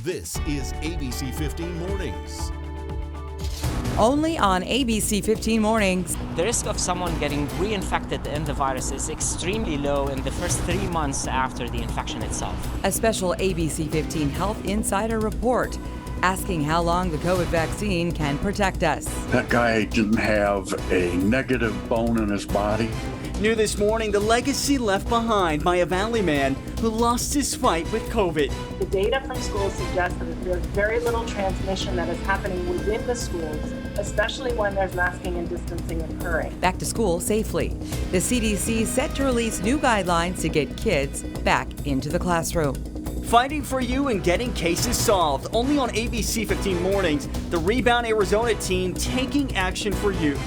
This is ABC15 Mornings. Only on ABC15 Mornings. The risk of someone getting reinfected in the virus is extremely low in the first 3 months after the infection itself. A special ABC15 Health Insider report asking how long the COVID vaccine can protect us. That guy didn't have a negative bone in his body. New this morning, the legacy left behind by a Valley man who lost his fight with COVID. The data from schools suggests that there's very little transmission that is happening within the schools, especially when there's masking and distancing occurring. Back to school safely. The CDC set to release new guidelines to get kids back into the classroom. Fighting for you and getting cases solved. Only on ABC 15 Mornings, the Rebound Arizona team taking action for you.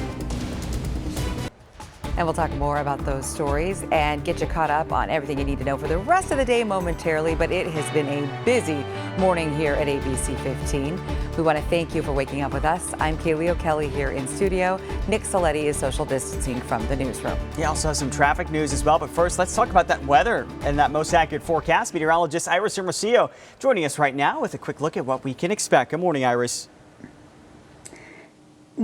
And we'll talk more about those stories and get you caught up on everything you need to know for the rest of the day momentarily. But it has been a busy morning here at ABC 15. We want to thank you for waking up with us. I'm Kaylee O'Kelly here in studio. Nick Saletti is social distancing from the newsroom. Yeah, also has some traffic news as well. But first, let's talk about that weather and that most accurate forecast. Meteorologist Iris Hermosillo joining us right now with a quick look at what we can expect. Good morning, Iris.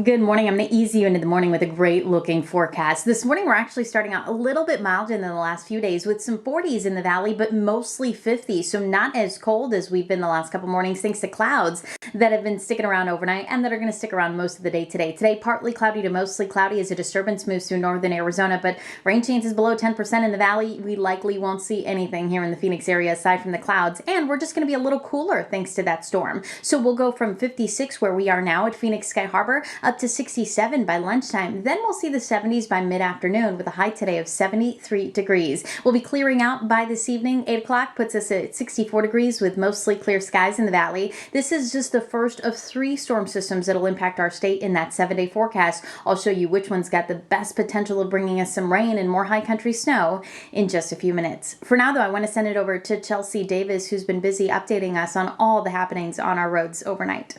Good morning. I'm going to ease you into the morning with a great looking forecast. This morning, we're actually starting out a little bit milder than the last few days with some 40s in the valley, but mostly 50s. So not as cold as we've been the last couple mornings, thanks to clouds that have been sticking around overnight and that are going to stick around most of the day today. Today, partly cloudy to mostly cloudy as a disturbance moves through northern Arizona, but rain chances below 10% in the valley. We likely won't see anything here in the Phoenix area aside from the clouds, and we're just going to be a little cooler thanks to that storm. So we'll go from 56 where we are now at Phoenix Sky Harbor up to 67 by lunchtime. Then we'll see the 70s by mid-afternoon with a high today of 73 degrees. We'll be clearing out by this evening. 8 o'clock puts us at 64 degrees with mostly clear skies in the valley. This is just the first of 3 storm systems that'll impact our state in that 7-day forecast. I'll show you which one's got the best potential of bringing us some rain and more high country snow in just a few minutes. For now, though, I want to send it over to Chelsea Davis, who's been busy updating us on all the happenings on our roads overnight.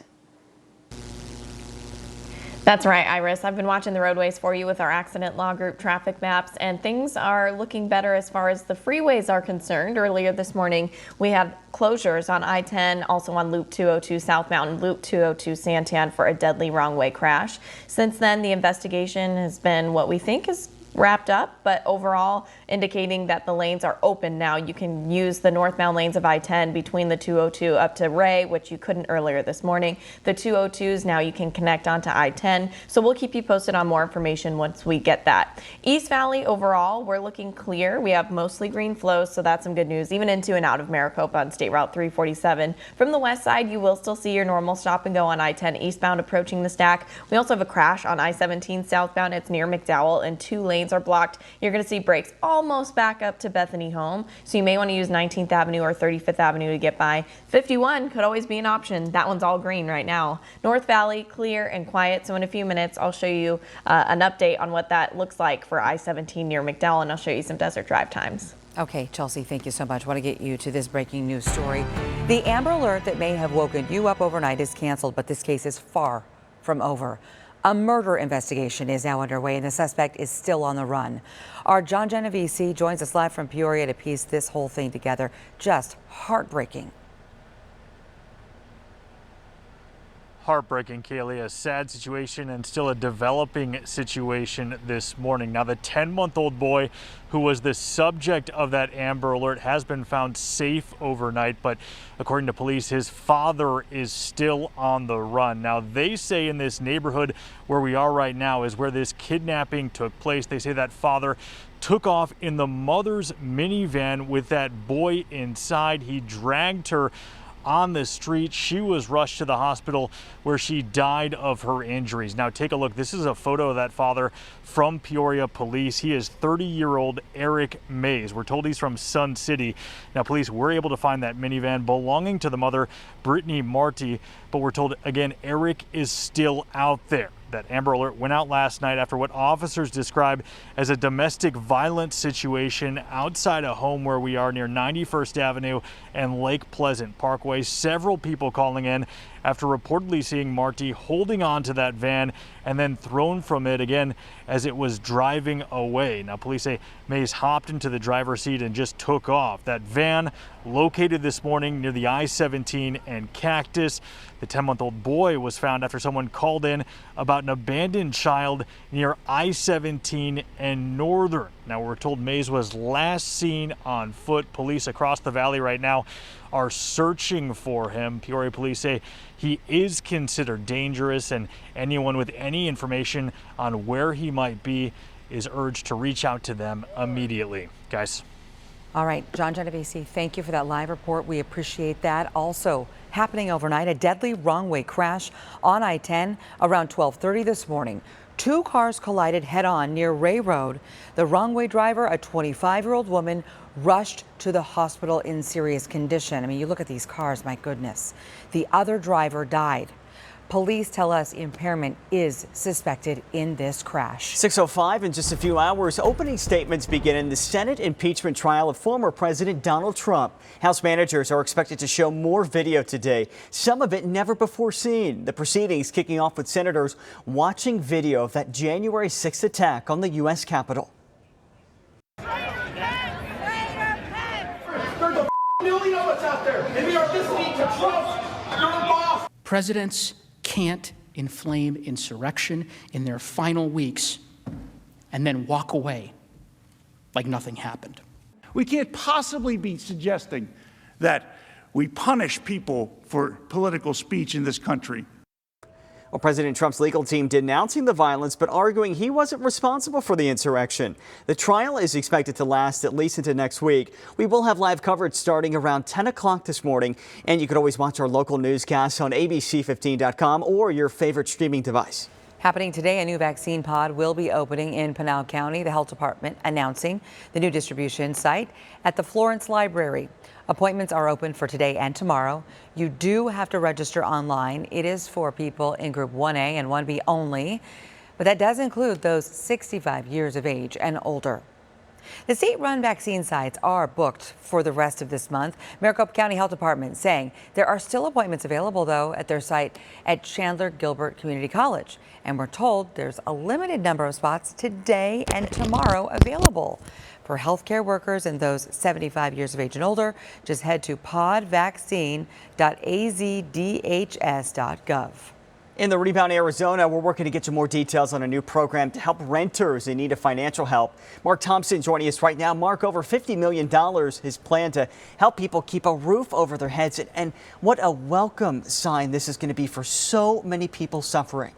That's right, Iris. I've been watching the roadways for you with our accident law group traffic maps, and things are looking better as far as the freeways are concerned. Earlier this morning, we had closures on I-10, also on Loop 202 South Mountain, Loop 202 Santan for a deadly wrong-way crash. Since then, the investigation has been what we think is wrapped up, but overall indicating that the lanes are open now. You can use the northbound lanes of I-10 between the 202 up to Ray, which you couldn't earlier this morning. The 202s now you can connect onto I-10. So we'll keep you posted on more information once we get that. East Valley overall, we're looking clear. We have mostly green flows, so that's some good news, even into and out of Maricopa on State Route 347. From the west side, you will still see your normal stop and go on I-10 eastbound approaching the stack. We also have a crash on I-17 southbound. It's near McDowell, and 2 lanes are blocked. You're going to see brakes almost back up to Bethany Home, so you may want to use 19th Avenue or 35th Avenue to get by. 51 could always be an option. That one's all green right now. North Valley, clear and quiet, so in a few minutes I'll show you an update on what that looks like for I-17 near McDowell, and I'll show you some desert drive times. Okay, Chelsea, thank you so much. I want to get you to this breaking news story. The Amber Alert that may have woken you up overnight is canceled, but this case is far from over. A murder investigation is now underway, and the suspect is still on the run. Our John Genovese joins us live from Peoria to piece this whole thing together. Just heartbreaking. Heartbreaking, Kaylee. A sad situation and still a developing situation this morning. Now, the 10-month-old boy who was the subject of that Amber Alert has been found safe overnight, but according to police, his father is still on the run. Now, they say in this neighborhood where we are right now is where this kidnapping took place. They say that father took off in the mother's minivan with that boy inside. He dragged her on the street. She was rushed to the hospital where she died of her injuries. Now take a look. This is a photo of that father from Peoria police. He is 30-year-old Eric Mays. We're told he's from Sun City. Now police were able to find that minivan belonging to the mother, Brittany Marty, but we're told again Eric is still out there. That Amber Alert went out last night after what officers describe as a domestic violence situation outside a home where we are near 91st Avenue and Lake Pleasant Parkway. Several people calling in after reportedly seeing Marty holding on to that van and then thrown from it again as it was driving away. Now, police say Mays hopped into the driver's seat and just took off. That van located this morning near the I-17 and Cactus. The 10-month-old boy was found after someone called in about an abandoned child near I-17 and Northern. Now, we're told Mays was last seen on foot. Police across the valley right now are searching for him. Peoria police say he is considered dangerous, and anyone with any information on where he might be is urged to reach out to them immediately. Guys. All right, John Genovese, thank you for that live report. We appreciate that. Also happening overnight, a deadly wrong-way crash on I-10 around 12:30 this morning. Two cars collided head-on near Ray Road. The wrong-way driver, a 25-year-old woman, rushed to the hospital in serious condition. I mean, you look at these cars, my goodness. The other driver died. Police tell us impairment is suspected in this crash. 6:05 in just a few hours. Opening statements begin in the Senate impeachment trial of former President Donald Trump. House managers are expected to show more video today, some of it never before seen. The proceedings kicking off with senators watching video of that January 6th attack on the U.S. Capitol. There's a million of us out there, and we are listening to Trump, your boss. Presidents can't inflame insurrection in their final weeks and then walk away like nothing happened. We can't possibly be suggesting that we punish people for political speech in this country. Well, President Trump's legal team denouncing the violence, but arguing he wasn't responsible for the insurrection. The trial is expected to last at least into next week. We will have live coverage starting around 10 o'clock this morning, and you can always watch our local newscasts on ABC15.com or your favorite streaming device. Happening today, a new vaccine pod will be opening in Pinal County. The health department announcing the new distribution site at the Florence Library. Appointments are open for today and tomorrow. You do have to register online. It is for people in Group 1A and 1B only, but that does include those 65 years of age and older. The state-run vaccine sites are booked for the rest of this month. Maricopa County Health Department saying there are still appointments available, though, at their site at Chandler Gilbert Community College. And we're told there's a limited number of spots today and tomorrow available. For healthcare workers and those 75 years of age and older, just head to podvaccine.azdhs.gov. In the rebound Arizona, we're working to get you more details on a new program to help renters in need of financial help. Mark Thompson joining us right now. Mark, over $50 million is planned to help people keep a roof over their heads. And what a welcome sign this is going to be for so many people suffering.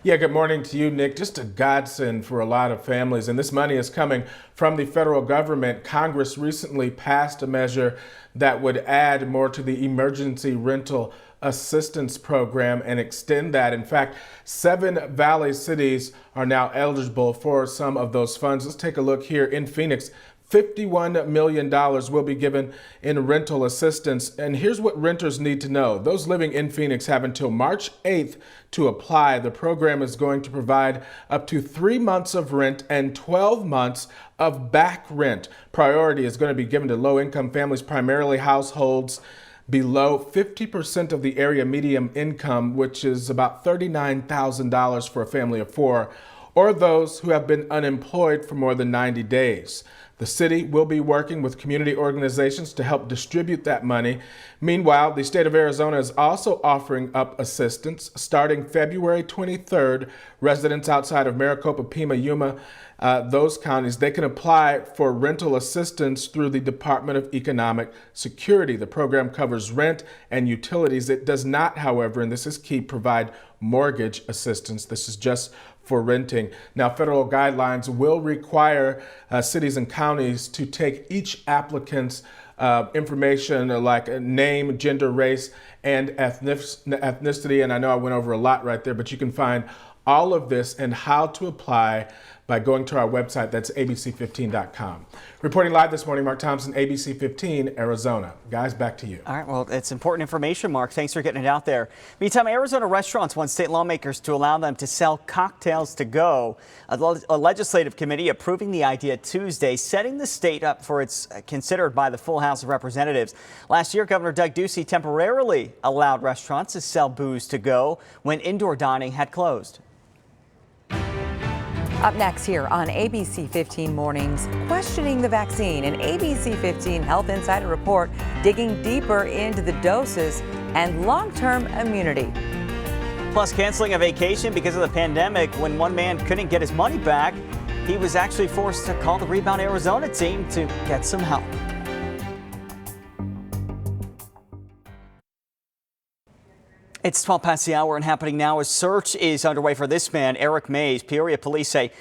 Yeah, good morning to you, Nick. Just a godsend for a lot of families. And this money is coming from the federal government. Congress recently passed a measure that would add more to the emergency rental assistance program and extend that. In fact, 7 Valley cities are now eligible for some of those funds. Let's take a look here in Phoenix. $51 million will be given in rental assistance. And here's what renters need to know. Those living in Phoenix have until March 8th to apply. The program is going to provide up to 3 months of rent and 12 months of back rent. Priority is going to be given to low-income families, primarily households below 50% of the area median income, which is about $39,000 for a family of 4, or those who have been unemployed for more than 90 days. The city will be working with community organizations to help distribute that money. Meanwhile, the state of Arizona is also offering up assistance. Starting February 23rd, residents outside of Maricopa, Pima, Yuma, those counties, they can apply for rental assistance through the Department of Economic Security. The program covers rent and utilities. It does not, however, and this is key, provide mortgage assistance. This is just for renting. Now, federal guidelines will require cities and counties to take each applicant's information like name, gender, race, and ethnicity. And I know I went over a lot right there, but you can find all of this and how to apply by going to our website. That's abc15.com. Reporting live this morning, Mark Thompson, ABC 15, Arizona. Guys, back to you. All right, well, it's important information, Mark. Thanks for getting it out there. Meantime, Arizona restaurants want state lawmakers to allow them to sell cocktails to go. A legislative committee approving the idea Tuesday, setting the state up for its considered by the full House of Representatives. Last year, Governor Doug Ducey temporarily allowed restaurants to sell booze to go when indoor dining had closed. Up next here on ABC 15 Mornings, questioning the vaccine. An ABC 15 Health Insider report digging deeper into the doses and long-term immunity. Plus, canceling a vacation because of the pandemic when one man couldn't get his money back. He was actually forced to call the Rebound Arizona team to get some help. It's 12 past the hour and happening now. A search is underway for this man, Eric Mays. Peoria police say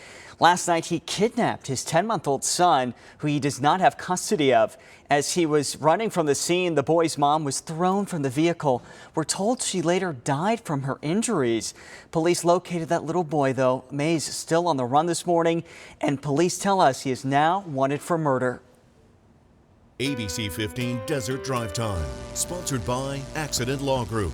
last night he kidnapped his 10-month-old son, who he does not have custody of. As he was running from the scene, the boy's mom was thrown from the vehicle. We're told she later died from her injuries. Police located that little boy, though. Mays is still on the run this morning, and police tell us he is now wanted for murder. ABC 15 Desert Drive Time, sponsored by Accident Law Group.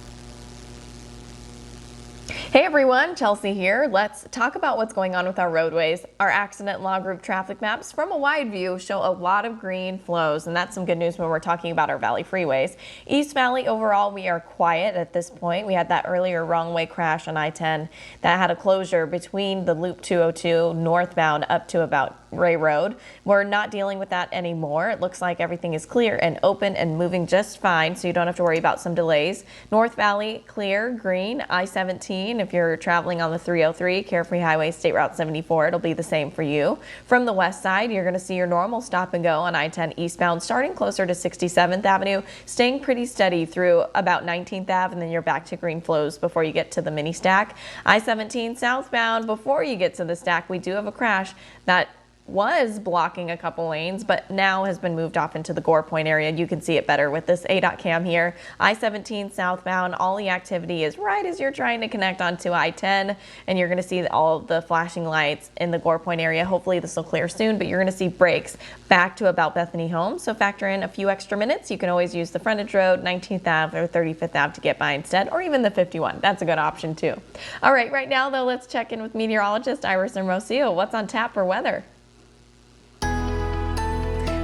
Hey everyone, Chelsea here. Let's talk about what's going on with our roadways. Our Accident Law Group traffic maps from a wide view show a lot of green flows, and that's some good news when we're talking about our Valley freeways. East Valley overall, we are quiet at this point. We had that earlier wrong way crash on I-10 that had a closure between the Loop 202 northbound up to about Ray Road. We're not dealing with that anymore. It looks like everything is clear and open and moving just fine, so you don't have to worry about some delays. North Valley, clear, green. I-17, if you're traveling on the 303, Carefree Highway, State Route 74, it'll be the same for you. From the west side, you're going to see your normal stop and go on I-10 eastbound, starting closer to 67th Avenue, staying pretty steady through about 19th Ave, and then you're back to green flows before you get to the mini stack. I-17 southbound, before you get to the stack, we do have a crash that was blocking a couple lanes, but now has been moved off into the Gore Point area. You can see it better with this ADOT cam here. I-17 southbound, all the activity is right as you're trying to connect onto I-10, and you're going to see all of the flashing lights in the Gore Point area. Hopefully this will clear soon, but you're going to see breaks back to about Bethany Homes, so factor in a few extra minutes. You can always use the frontage road, 19th Ave or 35th Ave to get by instead, or even the 51. That's a good option too. All right now though, let's check in with meteorologist Iris and Rocio. What's on tap for weather?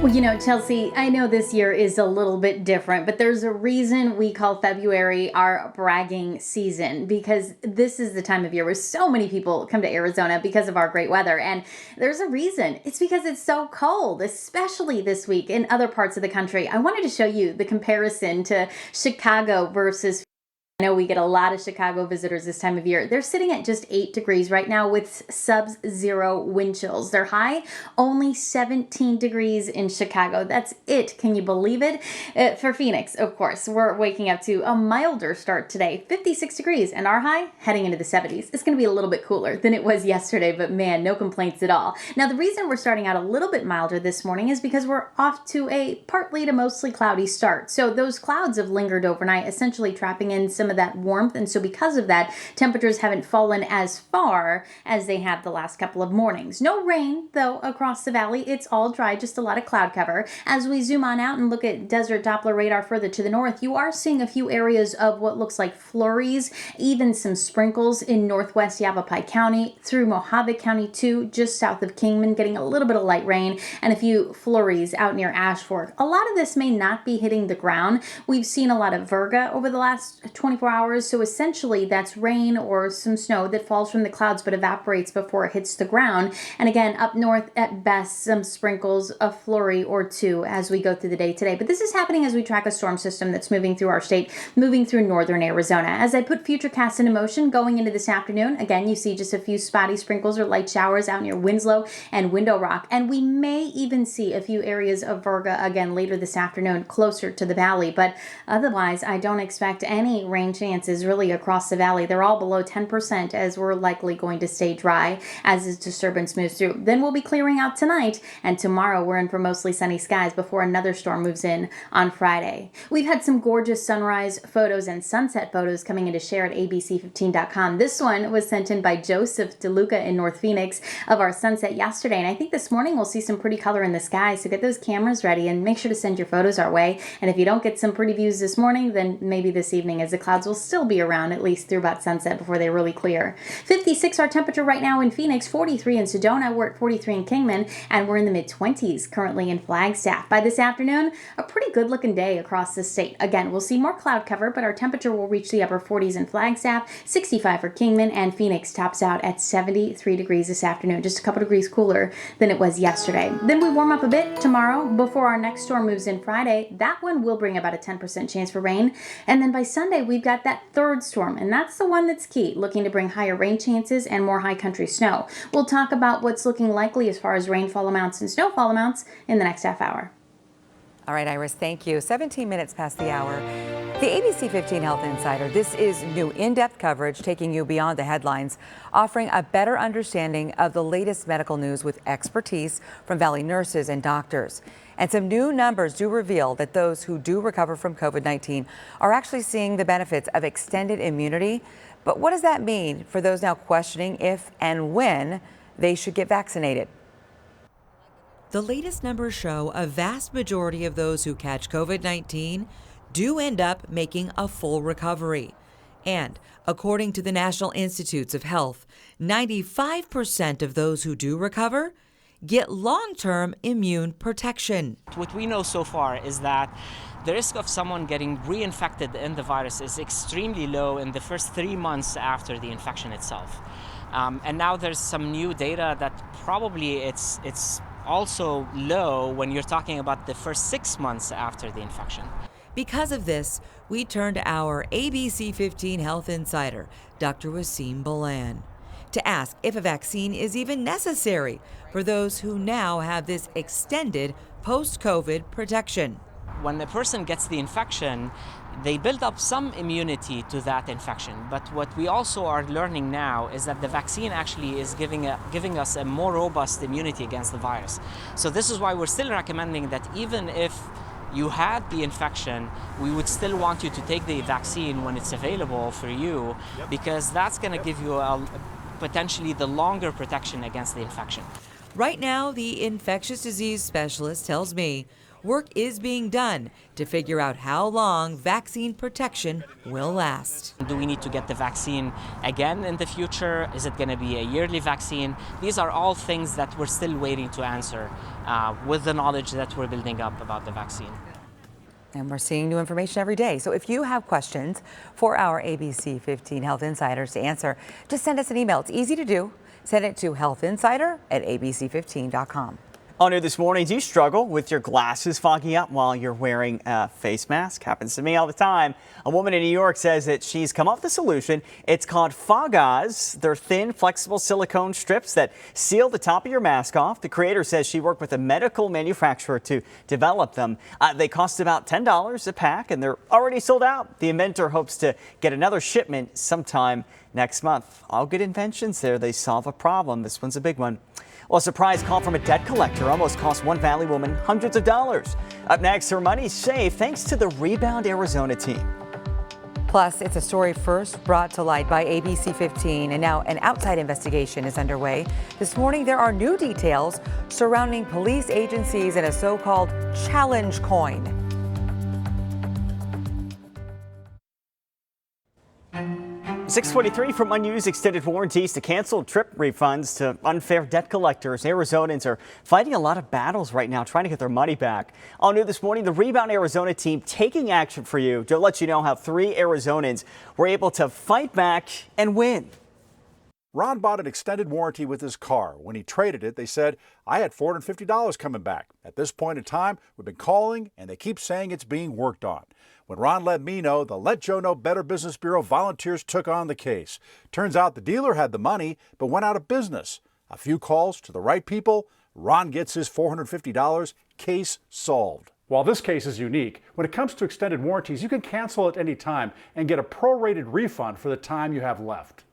Well, you know, Chelsea, I know this year is a little bit different, but there's a reason we call February our bragging season, because this is the time of year where so many people come to Arizona because of our great weather. And there's a reason. It's because it's so cold, especially this week in other parts of the country. I wanted to show you the comparison to Chicago versus I know we get a lot of Chicago visitors this time of year. They're sitting at just 8 degrees right now with sub-zero wind chills. Their high, only 17 degrees in Chicago. That's it. Can you believe it? For Phoenix, of course, we're waking up to a milder start today, 56 degrees, and our high heading into the 70s. It's going to be a little bit cooler than it was yesterday, but man, no complaints at all. Now, the reason we're starting out a little bit milder this morning is because we're off to a partly to mostly cloudy start. So those clouds have lingered overnight, essentially trapping in some of that warmth, and so because of that, temperatures haven't fallen as far as they have the last couple of mornings. No rain, though, across the valley. It's all dry, just a lot of cloud cover. As we zoom on out and look at desert Doppler radar further to the north, you are seeing a few areas of what looks like flurries, even some sprinkles in northwest Yavapai County, through Mojave County too, just south of Kingman, getting a little bit of light rain, and a few flurries out near Ash Fork. A lot of this may not be hitting the ground. We've seen a lot of virga over the last 24 hours, so essentially that's rain or some snow that falls from the clouds but evaporates before it hits the ground. And again, up north at best, some sprinkles, a flurry or two as we go through the day today. But this is happening as we track a storm system that's moving through our state, moving through northern Arizona. As I put futurecasts into motion going into this afternoon, again, you see just a few spotty sprinkles or light showers out near Winslow and Window Rock. And we may even see a few areas of virga again later this afternoon closer to the valley. But otherwise, I don't expect any rain rain chances really across the valley. They're all below 10% as we're likely going to stay dry as this disturbance moves through. Then we'll be clearing out tonight, and tomorrow we're in for mostly sunny skies before another storm moves in on Friday. We've had some gorgeous sunrise photos and sunset photos coming in to share at ABC15.com. This one was sent in by Joseph DeLuca in North Phoenix of our sunset yesterday, and I think this morning we'll see some pretty color in the sky, so get those cameras ready and make sure to send your photos our way. And if you don't get some pretty views this morning, then maybe this evening, as the clouds will still be around at least through about sunset before they really clear. 56 our temperature right now in Phoenix, 43 in Sedona, we're at 43 in Kingman, and we're in the mid-20s currently in Flagstaff. By this afternoon, a pretty good looking day across the state. Again, we'll see more cloud cover, but our temperature will reach the upper 40s in Flagstaff, 65 for Kingman, and Phoenix tops out at 73 degrees this afternoon, just a couple degrees cooler than it was yesterday. Then we warm up a bit tomorrow before our next storm moves in Friday. That one will bring about a 10% chance for rain. And then by Sunday, we've got that third storm, and that's the one that's key, looking to bring higher rain chances and more high country snow. We'll talk about what's looking likely as far as rainfall amounts and snowfall amounts in the next half hour. All right, Iris, thank you. 17 minutes past the hour. The ABC 15 Health Insider. This is new in-depth coverage taking you beyond the headlines, offering a better understanding of the latest medical news with expertise from Valley nurses and doctors. And some new numbers do reveal that those who do recover from COVID-19 are actually seeing the benefits of extended immunity. But what does that mean for those now questioning if and when they should get vaccinated? The latest numbers show a vast majority of those who catch COVID-19 do end up making a full recovery. And according to the National Institutes of Health, 95% of those who do recover get long-term immune protection. What we know so far is that the risk of someone getting reinfected in the virus is extremely low in the first 3 months after the infection itself. And now there's some new data that probably it's also low when you're talking about the first 6 months after the infection. Because of this, we turn to our ABC 15 Health Insider, Dr. Wasim Balan, to ask if a vaccine is even necessary for those who now have this extended post-COVID protection. When a person gets the infection, they build up some immunity to that infection. But what we also are learning now is that the vaccine actually is giving us a more robust immunity against the virus. So this is why we're still recommending that even if you had the infection, we would still want you to take the vaccine when it's available for you, because that's going to give you potentially the longer protection against the infection. Right now, the infectious disease specialist tells me work is being done to figure out how long vaccine protection will last. Do we need to get the vaccine again in the future? Is it going to be a yearly vaccine? These are all things that we're still waiting to answer with the knowledge that we're building up about the vaccine. And we're seeing new information every day. So if you have questions for our ABC 15 Health Insiders to answer, just send us an email. It's easy to do. Send it to healthinsider@abc15.com. On New This Morning, do you struggle with your glasses fogging up while you're wearing a face mask? Happens to me all the time. A woman in New York says that she's come up with a solution. It's called Fog-Oz. They're thin, flexible silicone strips that seal the top of your mask off. The creator says she worked with a medical manufacturer to develop them. They cost about $10 a pack, and they're already sold out. The inventor hopes to get another shipment sometime next month. All good inventions there. They solve a problem. This one's a big one. Well, a surprise call from a debt collector almost cost one Valley woman hundreds of dollars. Up next, her money's safe thanks to the Rebound Arizona team. Plus, it's a story first brought to light by ABC 15, and now an outside investigation is underway. This morning, there are new details surrounding police agencies and a so-called challenge coin. $623 from unused extended warranties to canceled trip refunds to unfair debt collectors. Arizonans are fighting a lot of battles right now trying to get their money back. All new this morning, the Rebound Arizona team taking action for you to let you know how 3 Arizonans were able to fight back and win. Ron bought an extended warranty with his car. When he traded it, they said, I had $450 coming back. At this point in time, we've been calling and they keep saying it's being worked on. When Ron let me know, the Let Joe Know Better Business Bureau volunteers took on the case. Turns out the dealer had the money, but went out of business. A few calls to the right people, Ron gets his $450, case solved. While this case is unique, when it comes to extended warranties, you can cancel at any time and get a prorated refund for the time you have left.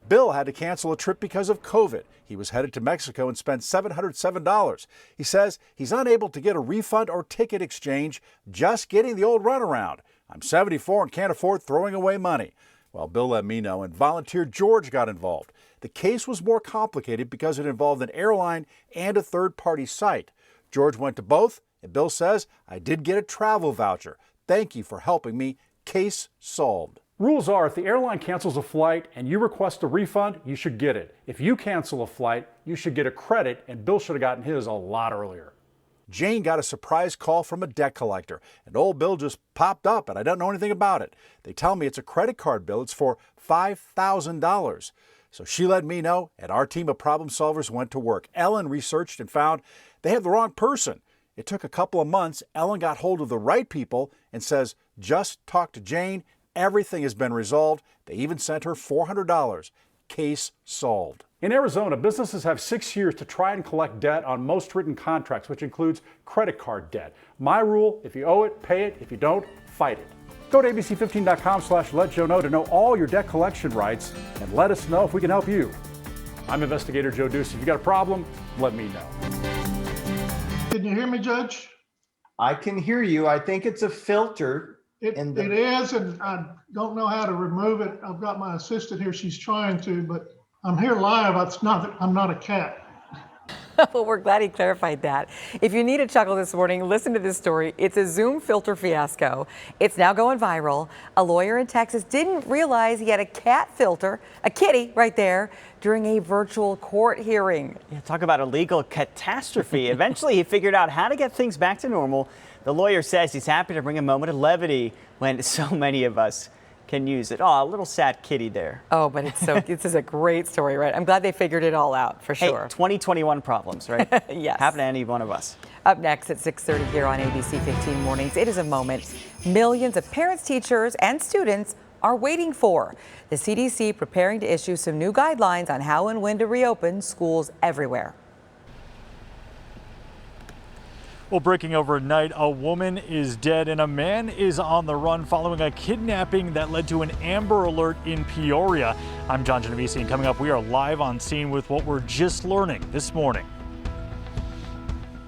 Bill had to cancel a trip because of COVID. He was headed to Mexico and spent $707. He says he's unable to get a refund or ticket exchange, just getting the old runaround. I'm 74 and can't afford throwing away money. Well, Bill let me know, and volunteer George got involved. The case was more complicated because it involved an airline and a third-party site. George went to both, and Bill says, I did get a travel voucher. Thank you for helping me. Case solved. Rules are, if the airline cancels a flight and you request a refund, you should get it. If you cancel a flight, you should get a credit, and Bill should have gotten his a lot earlier. Jane got a surprise call from a debt collector, and old Bill just popped up, and I don't know anything about it. They tell me it's a credit card bill. It's for $5,000. So she let me know, and our team of problem solvers went to work. Ellen researched and found they had the wrong person. It took a couple of months. Ellen got hold of the right people and says, just talk to Jane. Everything has been resolved. They even sent her $400. Case solved. In Arizona, businesses have 6 years to try and collect debt on most written contracts, which includes credit card debt. My rule, if you owe it, pay it. If you don't, fight it. Go to abc15.com/letjoeknow to know all your debt collection rights and let us know if we can help you. I'm Investigator Joe Ducey. If you got a problem, let me know. Can you hear me, Judge? I can hear you. I think it's a filter. It is, and I don't know how to remove it. I've got my assistant here. She's trying to, but I'm here live. I'm not a cat. Well, we're glad he clarified that. If you need a chuckle this morning, listen to this story. It's a Zoom filter fiasco. It's now going viral. A lawyer in Texas didn't realize he had a cat filter, a kitty right there, during a virtual court hearing. Yeah, talk about a legal catastrophe. Eventually, he figured out how to get things back to normal. The lawyer says he's happy to bring a moment of levity when so many of us can use it. Oh, a little sad kitty there. Oh, but this is a great story, right? I'm glad they figured it all out, for sure. Hey, 2021 problems, right? Yes. Happen to any one of us. Up next at 6:30 here on ABC15 Mornings, it is a moment millions of parents, teachers, and students are waiting for. The CDC preparing to issue some new guidelines on how and when to reopen schools everywhere. Well, breaking overnight, a woman is dead and a man is on the run following a kidnapping that led to an Amber Alert in Peoria. I'm John Genovese, and coming up, we are live on scene with what we're just learning this morning.